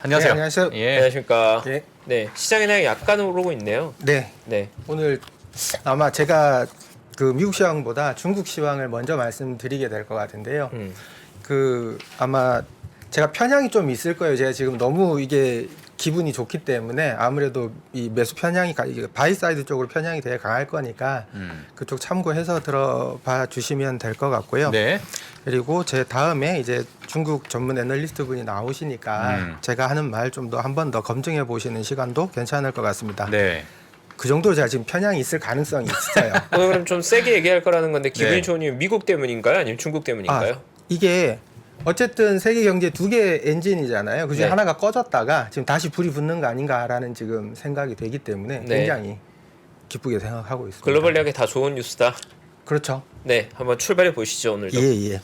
안녕하세요. 네, 안녕하세요. 예. 안녕하십니까. 예. 네, 시장이나 약간 오르고 있네요. 네. 네. 오늘 아마 제가 그 미국 시황보다 중국 시황을 먼저 말씀드리게 될 것 같은데요. 그 아마 제가 편향이 좀 있을 거예요. 제가 지금 너무 이게 기분이 좋기 때문에 아무래도 이 매수 편향이 이게 바이 사이드 쪽으로 편향이 되게 강할 거니까 그쪽 참고해서 들어봐 주시면 될 것 같고요. 네. 그리고 제 다음에 이제 중국 전문 애널리스트 분이 나오시니까 제가 하는 말 좀 더 한 번 더 검증해 보시는 시간도 괜찮을 것 같습니다. 네. 그 정도로 제가 지금 편향이 있을 가능성이 있어요. 오늘 그럼 좀 세게 얘기할 거라는 건데 기분이 네. 좋은 이유 미국 때문인가요? 아니면 중국 때문인가요? 이게 어쨌든 세계 경제 두 개 엔진이잖아요. 그중에 네. 하나가 꺼졌다가 지금 다시 불이 붙는 거 아닌가라는 지금 생각이 되기 때문에 네. 굉장히 기쁘게 생각하고 있습니다. 글로벌하게 다 좋은 뉴스다. 그렇죠. 네, 한번 출발해 보시죠 오늘도. 예.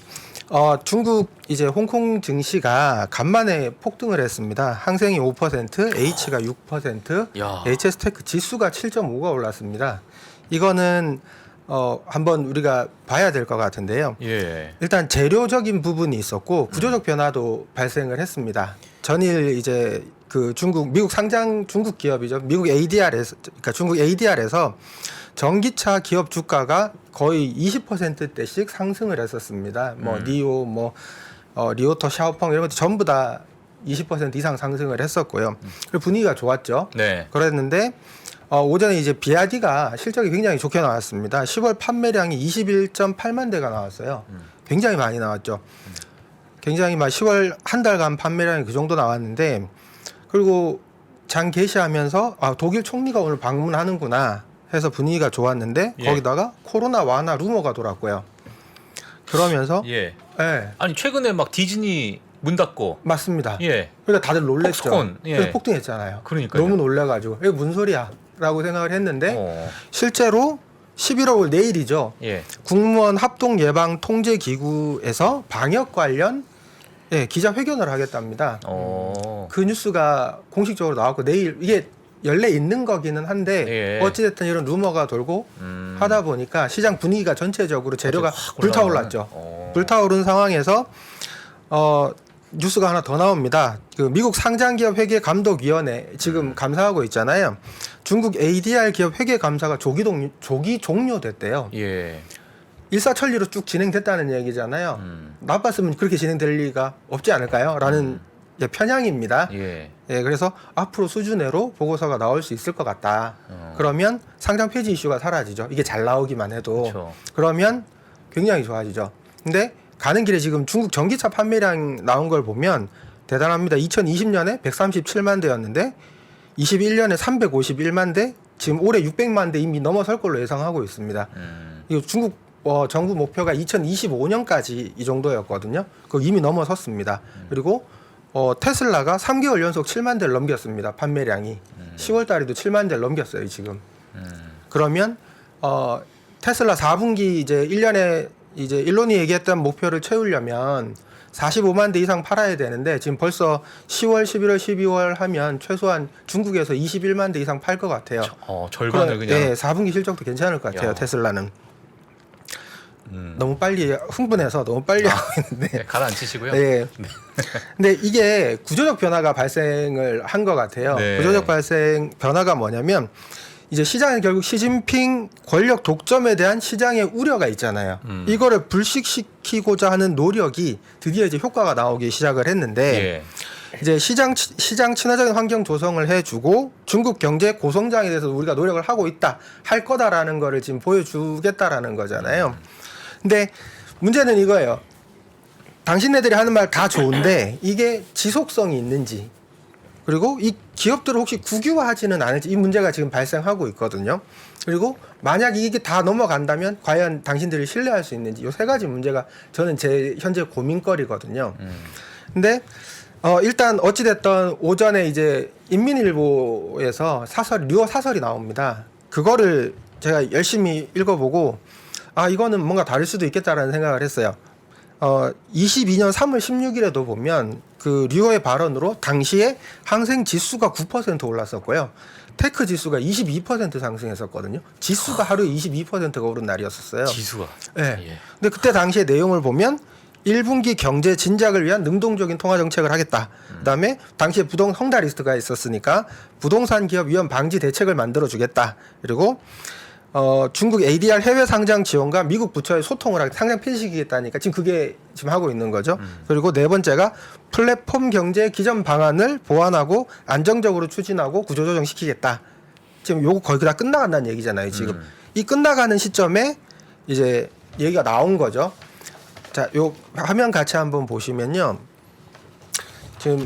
중국 이제 홍콩 증시가 간만에 폭등을 했습니다. 항생이 5%, H가 6%, 야. HS테크 지수가 7.5가 올랐습니다. 이거는 한번 우리가 봐야 될 것 같은데요. 예. 일단 재료적인 부분이 있었고 구조적 변화도 발생을 했습니다. 전일 이제 그 미국 상장 중국 기업이죠. 미국 ADR에서 그러니까 중국 ADR에서 전기차 기업 주가가 거의 20%대씩 상승을 했었습니다. 뭐 니오, 리오터, 샤오펑 이런 것들 전부 다 20% 이상 상승을 했었고요. 그리고 분위기가 좋았죠. 네. 그랬는데 오전에 이제 BYD가 실적이 굉장히 좋게 나왔습니다. 10월 판매량이 21.8만 대가 나왔어요. 굉장히 많이 나왔죠. 굉장히 10월 한 달간 판매량이 그 정도 나왔는데 그리고 장 개시하면서 독일 총리가 오늘 방문하는구나 해서 분위기가 좋았는데 예. 거기다가 코로나 완화 루머가 돌았고요. 그러면서 예. 네, 아니 최근에 막 디즈니 문 닫고. 맞습니다. 예. 그러니까 다들 놀랬죠. 폭스콘, 예. 그래서 폭등했잖아요. 그러니까요. 너무 놀래가지고 이게 무슨 소리야? 라고 생각을 했는데 어. 실제로 11월 내일이죠. 예. 국무원 합동예방통제기구에서 방역 관련 기자회견을 하겠답니다. 그 뉴스가 공식적으로 나왔고 내일 이게 연례 있는 거기는 한데 예. 어찌됐든 이런 루머가 돌고 하다 보니까 시장 분위기가 전체적으로 재료가 확 불타올랐죠. 불타오른 상황에서 뉴스가 하나 더 나옵니다. 그 미국 상장기업 회계감독위원회 지금 감사하고 있잖아요. 중국 ADR 기업 회계 감사가 조기 종료됐대요. 예. 일사천리로 쭉 진행됐다는 얘기잖아요. 나빴으면 그렇게 진행될 리가 없지 않을까요? 라는 편향입니다. 예. 그래서 앞으로 수준으로 보고서가 나올 수 있을 것 같다. 그러면 상장 폐지 이슈가 사라지죠. 이게 잘 나오기만 해도. 그렇죠. 그러면 굉장히 좋아지죠. 근데 가는 길에 지금 중국 전기차 판매량 나온 걸 보면 대단합니다. 2020년에 137만 대였는데 21년에 351만 대, 지금 올해 600만 대 이미 넘어설 걸로 예상하고 있습니다. 이거 중국 정부 목표가 2025년까지 이 정도였거든요. 그거 이미 넘어섰습니다. 그리고 테슬라가 3개월 연속 7만 대를 넘겼습니다. 판매량이. 10월 달에도 7만 대를 넘겼어요, 지금. 그러면 테슬라 4분기 이제 1년에 이제 일론이 얘기했던 목표를 채우려면 45만 대 이상 팔아야 되는데 지금 벌써 10월, 11월, 12월 하면 최소한 중국에서 21만 대 이상 팔 것 같아요. 절반을 그냥. 네, 4분기 실적도 괜찮을 것 같아요. 야. 테슬라는. 너무 빨리 흥분해서 너무 빨리 하고 있는데. 네, 가라앉히시고요. 네. 근데 이게 구조적 변화가 발생을 한 것 같아요. 네. 구조적 변화가 뭐냐면 이제 시장에 결국 시진핑 권력 독점에 대한 시장의 우려가 있잖아요. 이거를 불식시키고자 하는 노력이 드디어 이제 효과가 나오기 시작을 했는데 예. 이제 시장 친화적인 환경 조성을 해주고 중국 경제 고성장에 대해서 우리가 노력을 하고 있다, 할 거다라는 거를 지금 보여주겠다라는 거잖아요. 근데 문제는 이거예요. 당신네들이 하는 말 다 좋은데 이게 지속성이 있는지, 그리고 이 기업들을 혹시 국유화하지는 않을지, 이 문제가 지금 발생하고 있거든요. 그리고 만약 이게 다 넘어간다면 과연 당신들이 신뢰할 수 있는지, 이 세 가지 문제가 저는 제 현재 고민거리거든요. 근데 일단 어찌됐든 오전에 이제 인민일보에서 류어 사설이 나옵니다. 그거를 제가 열심히 읽어보고 이거는 뭔가 다를 수도 있겠다라는 생각을 했어요. 22년 3월 16일에도 보면 그 류어의 발언으로 당시에 항생 지수가 9% 올랐었고요. 테크 지수가 22% 상승했었거든요. 지수가 하루에 22%가 오른 날이었었어요. 지수가. 네. 예. 근데 그때 당시의 내용을 보면 1분기 경제 진작을 위한 능동적인 통화 정책을 하겠다. 그다음에 당시에 부동 헝다 리스트가 있었으니까 부동산 기업 위험 방지 대책을 만들어 주겠다. 그리고 중국 ADR 해외 상장 지원과 미국 부처의 소통을 하겠다. 상장 폐지시키겠다니까 지금 그게 지금 하고 있는 거죠. 그리고 네 번째가 플랫폼 경제 기존 방안을 보완하고 안정적으로 추진하고 구조조정 시키겠다. 지금 요거 거의 다 끝나간다는 얘기잖아요. 지금 이 끝나가는 시점에 이제 얘기가 나온 거죠. 자, 요 화면 같이 한번 보시면요. 지금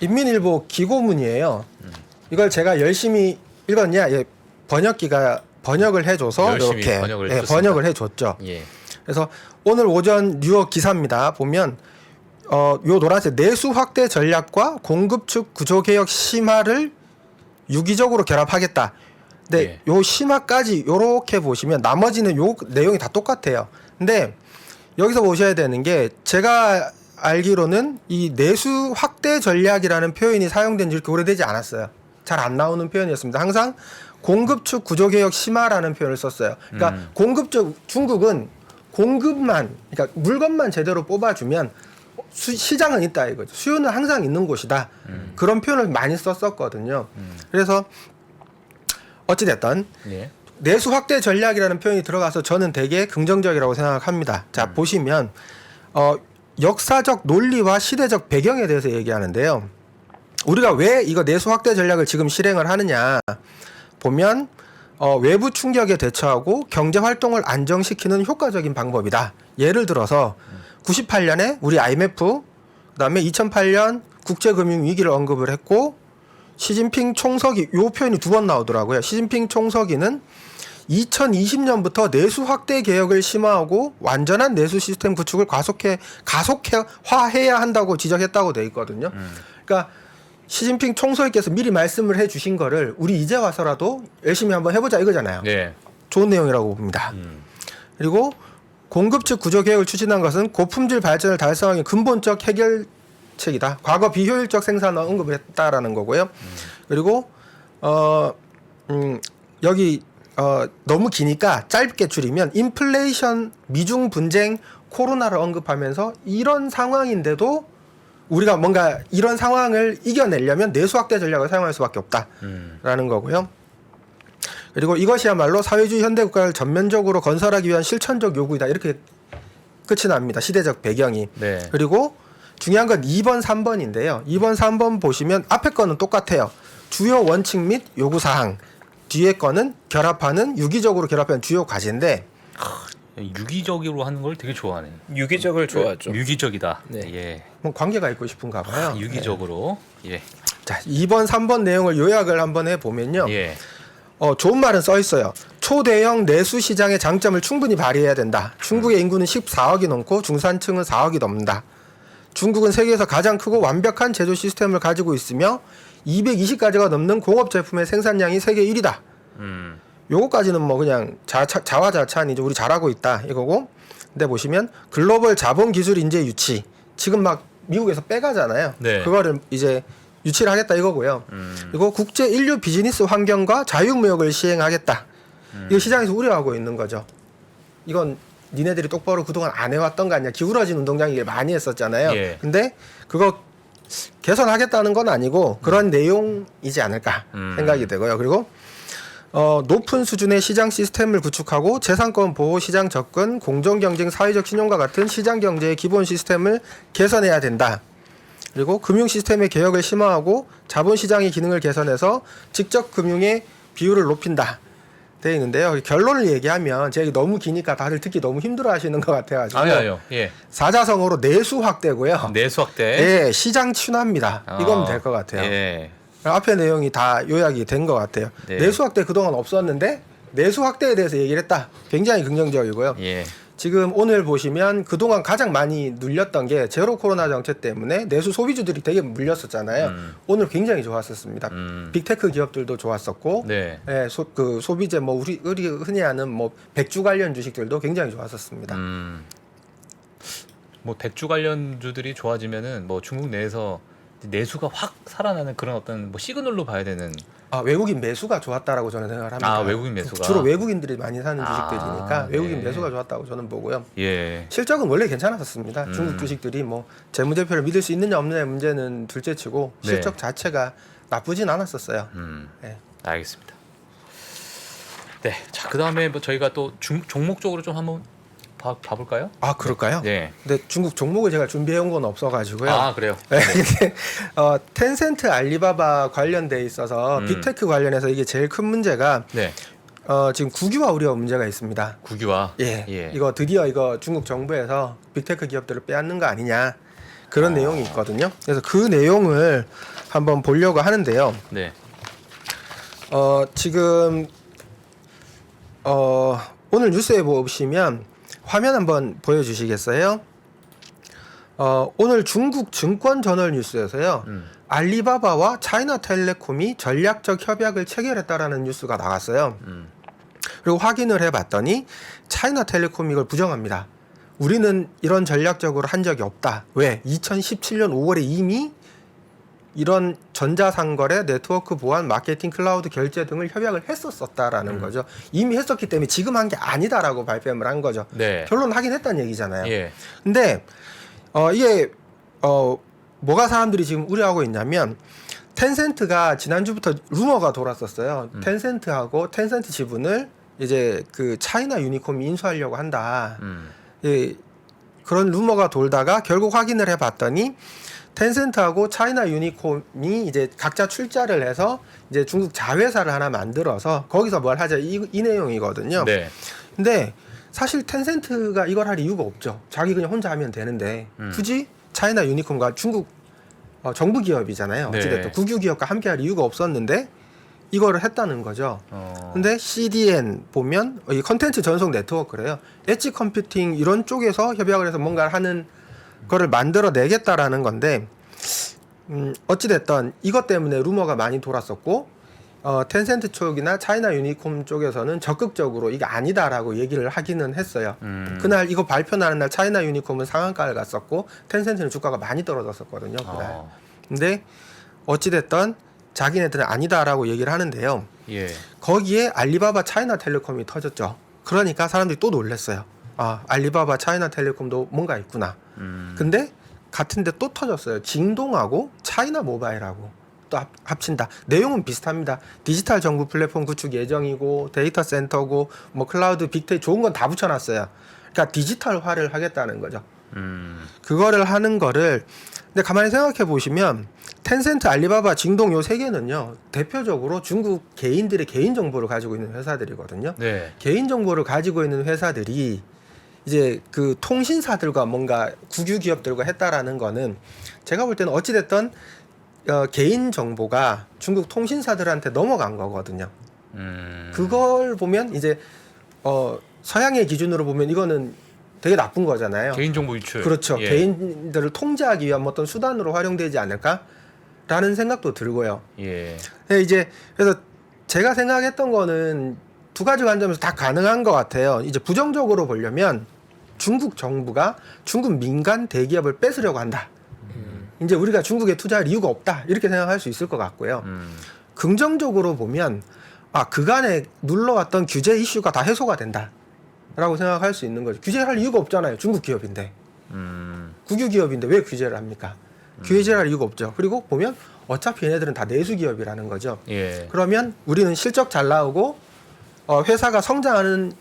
인민일보 기고문이에요. 이걸 제가 열심히 읽었냐? 예, 번역기가 번역을 해줘서 열심히 이렇게 번역을 예, 해줬습니다. 번역을 해줬죠. 예. 그래서 오늘 오전 뉴욕 기사입니다. 보면 요 노란색 내수 확대 전략과 공급 측 구조 개혁 심화를 유기적으로 결합하겠다. 근데 예. 요 심화까지 요렇게 보시면 나머지는 요 내용이 다 똑같아요. 근데 여기서 보셔야 되는 게 제가 알기로는 이 내수 확대 전략이라는 표현이 사용된 지 이렇게 오래되지 않았어요. 잘 안 나오는 표현이었습니다. 항상 공급 측 구조 개혁 심화라는 표현을 썼어요. 그러니까 공급 쪽 중국은 공급만 그러니까 물건만 제대로 뽑아주면 시장은 있다 이거죠. 수요는 항상 있는 곳이다. 그런 표현을 많이 썼었거든요. 그래서 어찌됐든 예. 내수 확대 전략이라는 표현이 들어가서 저는 되게 긍정적이라고 생각합니다. 자, 보시면 역사적 논리와 시대적 배경에 대해서 얘기하는데요. 우리가 왜 이거 내수 확대 전략을 지금 실행을 하느냐 보면 외부 충격에 대처하고 경제 활동을 안정시키는 효과적인 방법이다. 예를 들어서 98년에 우리 IMF 그다음에 2008년 국제금융 위기를 언급을 했고 시진핑 총서기 요 표현이 두 번 나오더라고요. 시진핑 총서기는 2020년부터 내수 확대 개혁을 심화하고 완전한 내수 시스템 구축을 가속화해야 한다고 지적했다고 돼 있거든요. 그러니까 시진핑 총서기께서 미리 말씀을 해주신 거를 우리 이제 와서라도 열심히 한번 해보자 이거잖아요. 네. 좋은 내용이라고 봅니다. 그리고 공급 측 구조 개혁을 추진한 것은 고품질 발전을 달성하기 근본적 해결책이다. 과거 비효율적 생산을 언급을 했다라는 거고요. 그리고 여기 너무 기니까 짧게 줄이면 인플레이션, 미중 분쟁, 코로나를 언급하면서 이런 상황인데도 우리가 뭔가 이런 상황을 이겨내려면 내수 확대 전략을 사용할 수밖에 없다라는 거고요. 그리고 이것이야말로 사회주의 현대국가를 전면적으로 건설하기 위한 실천적 요구이다. 이렇게 끝이 납니다. 시대적 배경이. 네. 그리고 중요한 건 2번, 3번인데요. 2번, 3번 보시면 앞에 거는 똑같아요. 주요 원칙 및 요구사항. 뒤에 거는 결합하는 유기적으로 결합하는 주요 과제인데 유기적으로 하는 걸 되게 좋아하네. 유기적을 좋아하죠. 유기적이다. 네. 예. 뭐 관계가 있고 싶은가 봐요. 유기적으로. 예. 자, 2번, 3번 내용을 요약을 한번 해보면요. 예. 좋은 말은 써 있어요. 초대형 내수 시장의 장점을 충분히 발휘해야 된다. 중국의 인구는 14억이 넘고 중산층은 4억이 넘는다. 중국은 세계에서 가장 크고 완벽한 제조 시스템을 가지고 있으며 220가지가 넘는 공업 제품의 생산량이 세계 1위다. 요거까지는 뭐 그냥 자화자찬이죠. 우리 잘하고 있다 이거고. 근데 보시면 글로벌 자본 기술 인재 유치 지금 막 미국에서 빼가잖아요. 네. 그거를 이제 유치를 하겠다 이거고요. 그리고 국제 인류 비즈니스 환경과 자유무역을 시행하겠다. 이거 시장에서 우려하고 있는 거죠. 이건 니네들이 똑바로 그동안 안 해왔던 거 아니야. 기울어진 운동장 일 많이 했었잖아요. 예. 근데 그거 개선하겠다는 건 아니고 그런 내용이지 않을까 생각이 되고요. 그리고 높은 수준의 시장 시스템을 구축하고 재산권 보호, 시장 접근, 공정 경쟁, 사회적 신용과 같은 시장 경제의 기본 시스템을 개선해야 된다. 그리고 금융 시스템의 개혁을 심화하고 자본 시장의 기능을 개선해서 직접 금융의 비율을 높인다. 되어 있는데요. 결론을 얘기하면 제가 너무 기니까 다들 듣기 너무 힘들어하시는 것 같아가지고 아니요. 예. 사자성어로 내수 확대고요. 내수 확대. 예, 시장 친화입니다. 이거면 될 것 같아요. 예. 앞에 내용이 다 요약이 된 것 같아요. 네. 내수 확대 그동안 없었는데 내수 확대에 대해서 얘기를 했다. 굉장히 긍정적이고요. 예. 지금 오늘 보시면 그동안 가장 많이 눌렸던 게 제로 코로나 정책 때문에 내수 소비주들이 되게 물렸었잖아요. 오늘 굉장히 좋았었습니다. 빅테크 기업들도 좋았었고, 네. 예, 소비재 뭐 우리 흔히 아는 뭐 백주 관련 주식들도 굉장히 좋았었습니다. 뭐 백주 관련주들이 좋아지면은 뭐 중국 내에서 내수가 확 살아나는 그런 어떤 뭐 시그널로 봐야 되는. 외국인 매수가 좋았다라고 저는 생각을 합니다. 외국인 매수가 주로 외국인들이 많이 사는 주식들이니까 외국인 네. 매수가 좋았다고 저는 보고요. 예. 실적은 원래 괜찮았었습니다. 중국 주식들이 뭐 재무제표를 믿을 수 있느냐 없느냐의 문제는 둘째치고 네. 실적 자체가 나쁘진 않았었어요. 네. 알겠습니다. 네. 자, 그다음에 뭐 저희가 또 종목적으로 좀 한번 봐볼까요? 그럴까요? 네. 근데 중국 종목을 제가 준비해 온 건 없어가지고요. 그래요. 네, 근데 텐센트, 알리바바 관련돼 있어서 빅테크 관련해서 이게 제일 큰 문제가 네. 지금 국유화 우려 문제가 있습니다. 국유화. 예. 이거 드디어 중국 정부에서 빅테크 기업들을 빼앗는 거 아니냐 그런 내용이 있거든요. 그래서 그 내용을 한번 보려고 하는데요. 네. 지금 오늘 뉴스에 보시면 화면 한번 보여주시겠어요? 오늘 중국 증권저널 뉴스에서요. 알리바바와 차이나텔레콤이 전략적 협약을 체결했다라는 뉴스가 나왔어요. 그리고 확인을 해봤더니 차이나텔레콤이 이걸 부정합니다. 우리는 이런 전략적으로 한 적이 없다. 왜? 2017년 5월에 이미 이런 전자상거래, 네트워크 보안, 마케팅, 클라우드 결제 등을 협약을 했었다라는 거죠. 이미 했었기 때문에 지금 한 게 아니다라고 발뺌을 한 거죠. 네. 결론 하긴 했다는 얘기잖아요. 예. 근데 이게 뭐가 사람들이 지금 우려하고 있냐면 텐센트가 지난주부터 루머가 돌았었어요. 텐센트하고 텐센트 지분을 이제 그 차이나 유니콤이 인수하려고 한다. 예, 그런 루머가 돌다가 결국 확인을 해봤더니 텐센트하고 차이나 유니콤이 이제 각자 출자를 해서 이제 중국 자회사를 하나 만들어서 거기서 뭘 하자 이 내용이거든요. 네. 근데 사실 텐센트가 이걸 할 이유가 없죠. 자기 그냥 혼자 하면 되는데 굳이 차이나 유니콤과 중국 정부 기업이잖아요. 네. 어찌됐든 국유 기업과 함께 할 이유가 없었는데 이거를 했다는 거죠. 근데 CDN 보면 이 컨텐츠 전송 네트워크래요. 엣지 컴퓨팅 이런 쪽에서 협약을 해서 뭔가를 하는 거를 만들어 내겠다라는 건데 어찌됐든 이것 때문에 루머가 많이 돌았었고 텐센트 쪽이나 차이나 유니콤 쪽에서는 적극적으로 이게 아니다라고 얘기를 하기는 했어요. 그날 이거 발표 나는 날 차이나 유니콤은 상한가를 갔었고 텐센트는 주가가 많이 떨어졌었거든요. 그날. 근데 어찌됐든 자기네들은 아니다라고 얘기를 하는데요. 예. 거기에 알리바바 차이나텔레콤이 터졌죠. 그러니까 사람들이 또 놀랐어요. 알리바바 차이나텔레콤도 뭔가 있구나. 근데 같은데 또 터졌어요. 징동하고 차이나 모바일하고 또 합친다. 내용은 비슷합니다. 디지털 정부 플랫폼 구축 예정이고 데이터 센터고 뭐 클라우드 빅데이터 좋은 건 다 붙여놨어요. 그러니까 디지털화를 하겠다는 거죠. 그거를 하는 거를 근데 가만히 생각해 보시면 텐센트, 알리바바, 징동 요 세 개는요 대표적으로 중국 개인들의 개인 정보를 가지고 있는 회사들이거든요. 네. 개인 정보를 가지고 있는 회사들이 이제 그 통신사들과 뭔가 국유 기업들과 했다라는 거는 제가 볼 때는 어찌됐든 개인 정보가 중국 통신사들한테 넘어간 거거든요. 그걸 보면 이제 서양의 기준으로 보면 이거는 되게 나쁜 거잖아요. 개인정보 유출. 그렇죠. 예. 개인들을 통제하기 위한 어떤 수단으로 활용되지 않을까라는 생각도 들고요. 예. 그래서 제가 생각했던 거는 두 가지 관점에서 다 가능한 것 같아요. 이제 부정적으로 보려면 중국 정부가 중국 민간 대기업을 뺏으려고 한다. 이제 우리가 중국에 투자할 이유가 없다. 이렇게 생각할 수 있을 것 같고요. 긍정적으로 보면 그간에 눌러왔던 규제 이슈가 다 해소가 된다. 라고 생각할 수 있는 거죠. 규제할 이유가 없잖아요. 중국 기업인데. 국유 기업인데 왜 규제를 합니까? 규제를 할 이유가 없죠. 그리고 보면 어차피 얘네들은 다 내수 기업이라는 거죠. 예. 그러면 우리는 실적 잘 나오고 회사가 성장하는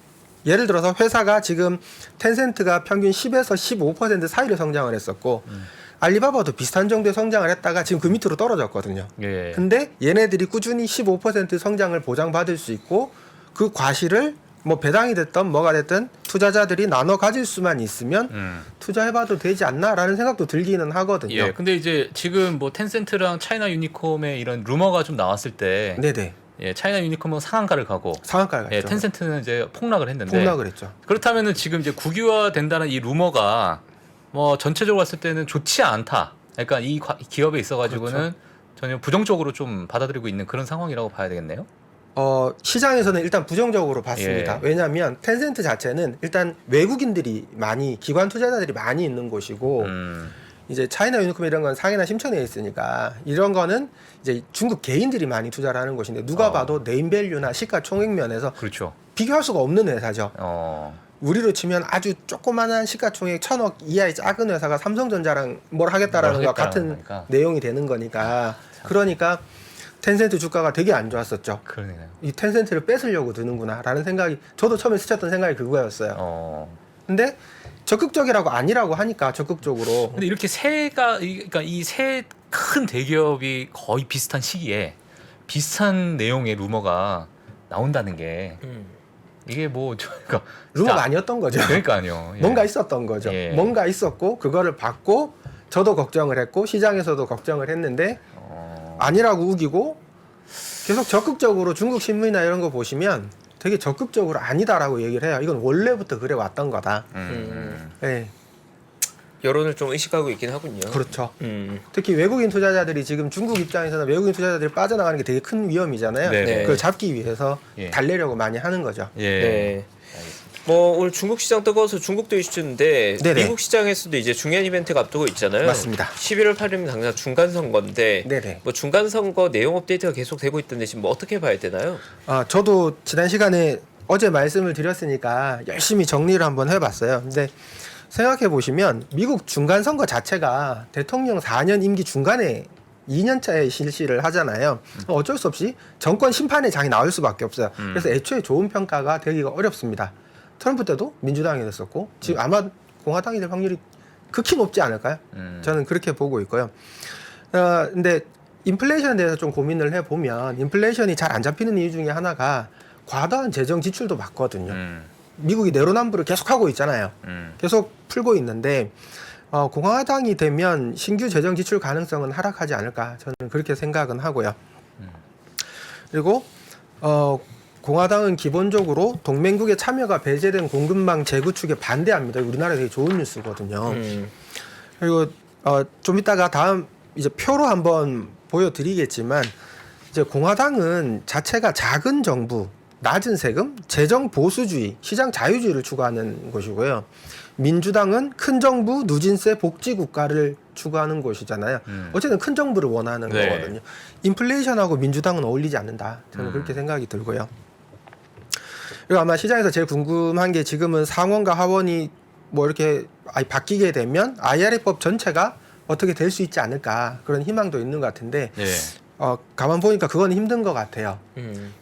예를 들어서 회사가 지금 텐센트가 평균 10에서 15% 사이로 성장을 했었고 알리바바도 비슷한 정도의 성장을 했다가 지금 그 밑으로 떨어졌거든요. 예. 근데 얘네들이 꾸준히 15% 성장을 보장받을 수 있고 그 과실을 뭐 배당이 됐든 뭐가 됐든 투자자들이 나눠 가질 수만 있으면 투자해봐도 되지 않나라는 생각도 들기는 하거든요. 예. 근데 이제 지금 뭐 텐센트랑 차이나 유니콤의 이런 루머가 좀 나왔을 때, 네네. 예, 차이나 유니콤은 상한가를 가고, 상한가를 갔죠. 예, 텐센트는 이제 폭락을 했는데, 폭락을 했죠. 그렇다면은 지금 이제 국유화 된다는 이 루머가 뭐 전체적으로 봤을 때는 좋지 않다. 그러니까 이 기업에 있어가지고는 그렇죠. 전혀 부정적으로 좀 받아들이고 있는 그런 상황이라고 봐야 되겠네요. 시장에서는 일단 부정적으로 봤습니다. 예. 왜냐하면 텐센트 자체는 일단 외국인들이 많이 기관 투자자들이 많이 있는 곳이고 이제 차이나 유니콤 이런 건 상해나 심천에 있으니까 이런 거는 이제 중국 개인들이 많이 투자를 하는 곳인데 누가 봐도 네임밸류나 시가총액 면에서 그렇죠. 비교할 수가 없는 회사죠. 우리로 치면 아주 조그마한 시가총액 1,000억 이하의 작은 회사가 삼성전자랑 뭘 하겠다라는 뭘 것 같은 하겠다는 내용이 되는 거니까. 그러니까 텐센트 주가가 되게 안 좋았었죠. 그러네요. 이 텐센트를 뺏으려고 드는구나라는 생각이 저도 처음에 스쳤던 생각이 그거였어요. 근데 적극적이라고 아니라고 하니까 적극적으로. 근데 이렇게 그러니까 이 세 큰 대기업이 거의 비슷한 시기에 비슷한 내용의 루머가 나온다는 게 이게 뭐 그러니까 루머가 아니었던 거죠. 그러니까요. 예. 뭔가 있었던 거죠. 예. 뭔가 있었고 그거를 받고 저도 걱정을 했고 시장에서도 걱정을 했는데 아니라고 우기고 계속 적극적으로 중국 신문이나 이런 거 보시면 되게 적극적으로 아니다라고 얘기를 해요. 이건 원래부터 그래 왔던 거다. 네, 여론을 좀 의식하고 있긴 하군요. 그렇죠. 특히 외국인 투자자들이 지금 중국 입장에서는 외국인 투자자들이 빠져나가는 게 되게 큰 위험이잖아요. 네. 그걸 잡기 위해서 예. 달래려고 많이 하는 거죠. 예. 네. 뭐 오늘 중국 시장 뜨거워서 중국도 이슈인데 네네. 미국 시장에서도 이제 중요한 이벤트가 앞두고 있잖아요. 맞습니다. 11월 8일 당장 중간 선거인데 네네. 뭐 중간 선거 내용 업데이트가 계속 되고 있던데 지금 뭐 어떻게 봐야 되나요? 저도 지난 시간에 어제 말씀을 드렸으니까 열심히 정리를 한번 해봤어요. 근데 생각해 보시면 미국 중간 선거 자체가 대통령 4년 임기 중간에 2년차에 실시를 하잖아요. 어쩔 수 없이 정권 심판의 장이 나올 수밖에 없어요. 그래서 애초에 좋은 평가가 되기가 어렵습니다. 트럼프 때도 민주당이 됐었고 지금 아마 공화당이 될 확률이 극히 높지 않을까요? 저는 그렇게 보고 있고요. 근데 인플레이션에 대해서 좀 고민을 해보면 인플레이션이 잘 안 잡히는 이유 중에 하나가 과도한 재정 지출도 맞거든요. 미국이 내로남불을 계속하고 있잖아요. 계속 풀고 있는데 공화당이 되면 신규 재정 지출 가능성은 하락하지 않을까 저는 그렇게 생각은 하고요. 그리고 공화당은 기본적으로 동맹국의 참여가 배제된 공급망 재구축에 반대합니다. 우리나라에 되게 좋은 뉴스거든요. 그리고 좀 이따가 다음 이제 표로 한번 보여드리겠지만 이제 공화당은 자체가 작은 정부, 낮은 세금, 재정 보수주의, 시장 자유주의를 추구하는 곳이고요. 민주당은 큰 정부, 누진세, 복지 국가를 추구하는 곳이잖아요. 어쨌든 큰 정부를 원하는 네. 거거든요. 인플레이션하고 민주당은 어울리지 않는다. 저는 그렇게 생각이 들고요. 그리고 아마 시장에서 제일 궁금한 게 지금은 상원과 하원이 뭐 이렇게 바뀌게 되면 IRA법 전체가 어떻게 될 수 있지 않을까 그런 희망도 있는 것 같은데 예. 가만 보니까 그건 힘든 것 같아요.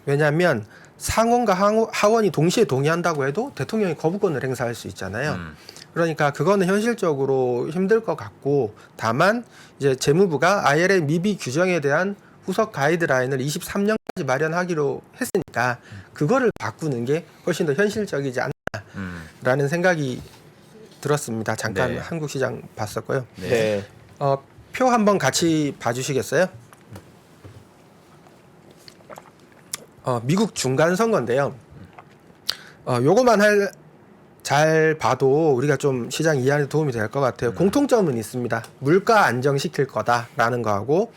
왜냐하면 상원과 하원이 동시에 동의한다고 해도 대통령이 거부권을 행사할 수 있잖아요. 그러니까 그거는 현실적으로 힘들 것 같고 다만 이제 재무부가 IRA 미비 규정에 대한 후속 가이드라인을 23년까지 마련하기로 했으니까 그거를 바꾸는 게 훨씬 더 현실적이지 않나라는 생각이 들었습니다. 잠깐 네. 한국 시장 봤었고요. 네. 표 한번 같이 봐주시겠어요? 미국 중간 선거인데요. 요거만 잘 봐도 우리가 좀 시장 이해하는 데 도움이 될 것 같아요. 공통점은 있습니다. 물가 안정시킬 거다라는 거하고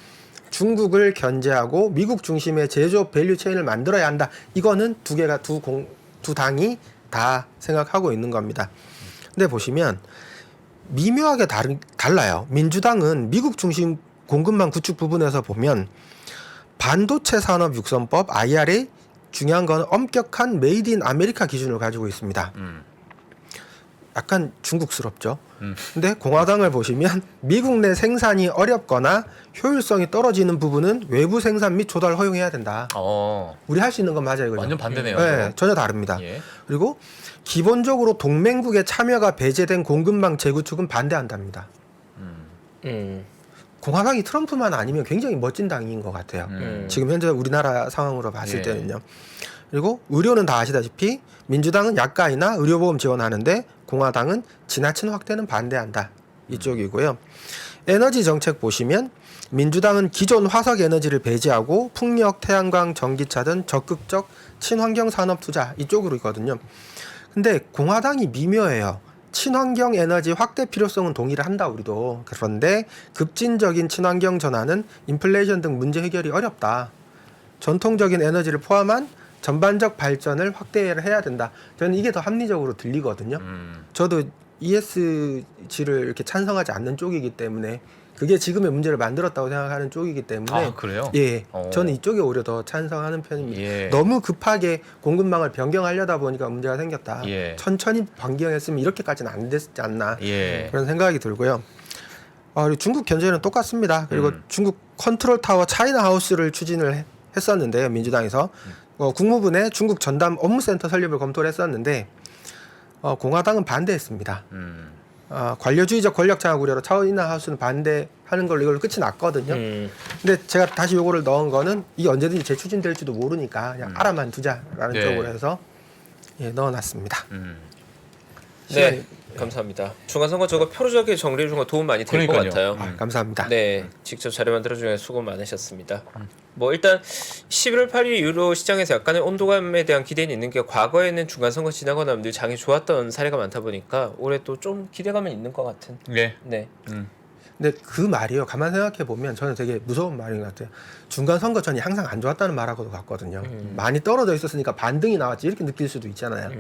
중국을 견제하고 미국 중심의 제조업 밸류 체인을 만들어야 한다. 이거는 두 당이 다 생각하고 있는 겁니다. 근데 보시면 미묘하게 달라요. 민주당은 미국 중심 공급망 구축 부분에서 보면 반도체 산업 육성법 IRA 중요한 건 엄격한 메이드 인 아메리카 기준을 가지고 있습니다. 약간 중국스럽죠. 근데 공화당을 보시면 미국 내 생산이 어렵거나 효율성이 떨어지는 부분은 외부 생산 및 조달 허용해야 된다. 우리 할 수 있는 건 맞아요. 그죠? 완전 반대네요. 네, 전혀 다릅니다. 예. 그리고 기본적으로 동맹국의 참여가 배제된 공급망 재구축은 반대한답니다. 공화당이 트럼프만 아니면 굉장히 멋진 당인 것 같아요. 지금 현재 우리나라 상황으로 봤을 예. 때는요. 그리고 의료는 다 아시다시피 민주당은 약가이나 의료보험 지원하는데 공화당은 지나친 확대는 반대한다. 이쪽이고요. 에너지 정책 보시면 민주당은 기존 화석 에너지를 배제하고 풍력, 태양광, 전기차 등 적극적 친환경 산업 투자 이쪽으로 있거든요. 근데 공화당이 미묘해요. 친환경 에너지 확대 필요성은 동의를 한다 우리도. 그런데 급진적인 친환경 전환은 인플레이션 등 문제 해결이 어렵다. 전통적인 에너지를 포함한 전반적 발전을 확대해야 된다. 저는 이게 더 합리적으로 들리거든요. 저도 ESG를 이렇게 찬성하지 않는 쪽이기 때문에 그게 지금의 문제를 만들었다고 생각하는 쪽이기 때문에 아 그래요? 예, 어. 저는 이쪽에 오히려 더 찬성하는 편입니다. 예. 너무 급하게 공급망을 변경하려다 보니까 문제가 생겼다. 예. 천천히 변경했으면 이렇게까지는 안 됐지 않나 예. 그런 생각이 들고요. 그리고 중국 견제는 똑같습니다. 그리고 음. 중국 컨트롤 타워 차이나 하우스를 추진을 했었는데요. 민주당에서 국무부 내 중국 전담 업무센터 설립을 검토를 했었는데 공화당은 반대했습니다. 관료주의적 권력 장악 우려로 차이나 하우스는 반대하는 걸로 이걸로 끝이 났거든요. 근데 제가 다시 요거를 넣은 거는 이게 언제든지 재추진될지도 모르니까 그냥 알아만 두자라는 네. 쪽으로 해서 예, 넣어놨습니다. 네, 감사합니다. 중간선거 저거 표로적인 정리해 준 거 도움 많이 될 것 그러니까요. 같아요. 감사합니다. 네, 직접 자료 만들어 중에 수고 많으셨습니다. 뭐 일단 11월 8일 이후로 시장에서 약간의 온도감에 대한 기대는 있는 게 과거에는 중간선거 지나고 나면 늘 장이 좋았던 사례가 많다 보니까 올해 또 좀 기대감은 있는 것 같은. 네. 네. 근데 그 말이요. 가만 생각해 보면 저는 되게 무서운 말인 것 같아요. 중간 선거전이 항상 안 좋았다는 말하고도 같거든요. 많이 떨어져 있었으니까 반등이 나왔지 이렇게 느낄 수도 있잖아요.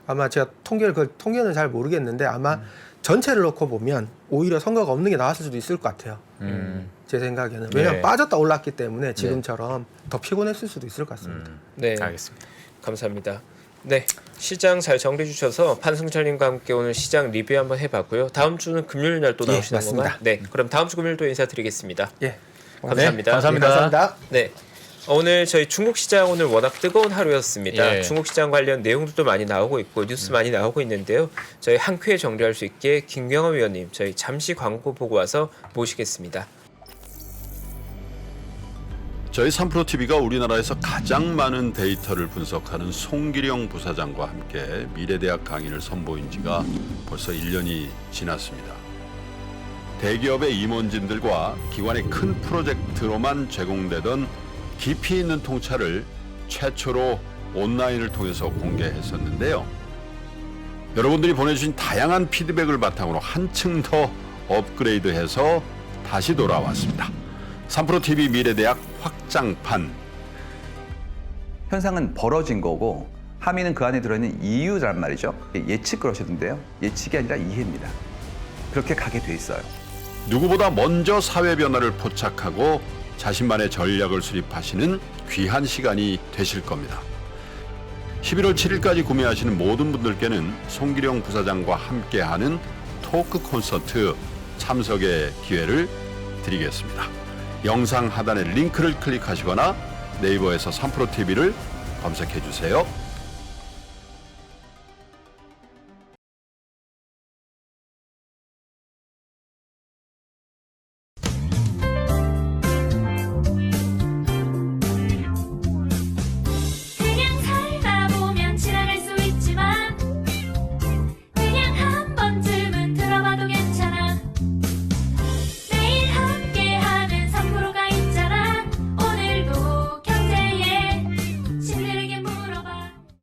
아마 제가 통계는 잘 모르겠는데 아마 전체를 놓고 보면 오히려 선거가 없는 게 나왔을 수도 있을 것 같아요. 제 생각에는 왜냐하면 네. 빠졌다 올랐기 때문에 지금처럼 더 피곤했을 수도 있을 것 같습니다. 네. 알겠습니다. 감사합니다. 네, 시장 잘 정리해 주셔서 판승철님과 함께 오늘 시장 리뷰 한번 해봤고요. 다음 주는 금요일 날 또 예, 나오시는 맞습니다. 건가요? 네, 그럼 다음 주 금요일도 인사드리겠습니다. 예, 감사합니다. 네, 감사합니다. 감사합니다. 네. 오늘 저희 중국 시장 오늘 워낙 뜨거운 하루였습니다. 예. 중국 시장 관련 내용들도 많이 나오고 있고 뉴스 많이 나오고 있는데요. 저희 한 큐에 정리할 수 있게 김경험 위원님 저희 잠시 광고 보고 와서 모시겠습니다. 저희 3프로TV가 우리나라에서 가장 많은 데이터를 분석하는 송기령 부사장과 함께 미래대학 강의를 선보인 지가 벌써 1년이 지났습니다. 대기업의 임원진들과 기관의 큰 프로젝트로만 제공되던 깊이 있는 통찰을 최초로 온라인을 통해서 공개했었는데요. 여러분들이 보내주신 다양한 피드백을 바탕으로 한층 더 업그레이드해서 다시 돌아왔습니다. 3프로TV 미래대학 확장판. 현상은 벌어진 거고 함의는 그 안에 들어있는 이유란 말이죠. 예측 그러셨는데요. 예측이 아니라 이해입니다. 그렇게 가게 돼 있어요. 누구보다 먼저 사회 변화를 포착하고 자신만의 전략을 수립하시는 귀한 시간이 되실 겁니다. 11월 7일까지 구매하시는 모든 분들께는 송기령 부사장과 함께하는 토크 콘서트 참석의 기회를 드리겠습니다. 영상 하단의 링크를 클릭하시거나 네이버에서 3프로TV를 검색해 주세요.